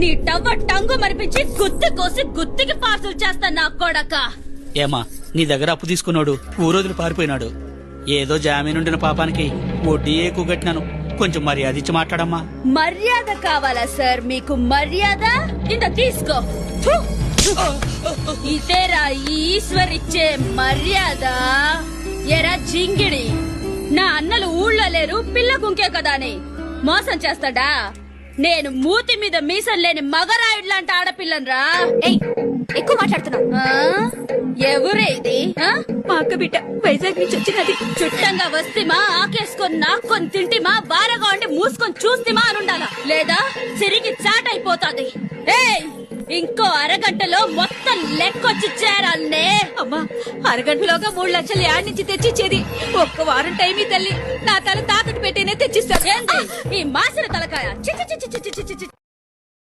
నీ టవ్వ టంగు మరిపించి గుత్తి కోసి గుత్తికి పార్సల్ చేస్తా నా కొడక. ఏమా నీ దగ్గర అప్పు తీసుకున్నాడు ఊరోజులు పారిపోయినాడు. ఏదో జామీనుండిన పాపానికి వడ్డీ ఎక్కువ కట్టినాను. కొంచెం మర్యాద ఇచ్చి మాట్లాడమ్మా. మర్యాద కావాలా సార్ మీకు? మర్యాద ఇంత తీసుకో. ఫు! ఇదేరా ఈశ్వర్ ఇచ్చే మర్యాద. ఎరా జింగిడి, నా అన్నలు ఊళ్ళో లేరు, పిల్ల కుంకే కదా అని మోసం చేస్తాడా? నేను మూతి మీద మీసం లేని మగరాయుడు లాంటి ఆడపిల్లనరా. ఎక్కువ మాట్లాడుతున్నావు. ఎవరే ఇది? మా అక్క బిడ్డ వైజాగ్ నుంచి వచ్చినది. చుట్టంగా వస్తేమా ఆకేసుకొని నాక్కొని తింటిమా బారగా ఉండి మూసుకొని చూస్తేమా అని ఉండాలా, లేదా సిరికి చాట్ అయిపోతాది. ఏయ్, ఇంకో అరగంటలో మొత్తం లెక్కొచ్చి చేరాలనే. అమ్మా, అరగంటలోగా 3 లక్షలు యాడ్ నుంచి తెచ్చిచ్చేది. ఒక్క వారం టైం ఈ తల్లి. నా తల తాకట్టు పెట్టేనే తెచ్చిస్తాను. ఏంది ఈ మాసిన తలకాయ? చి చి చి చి చి చి చి.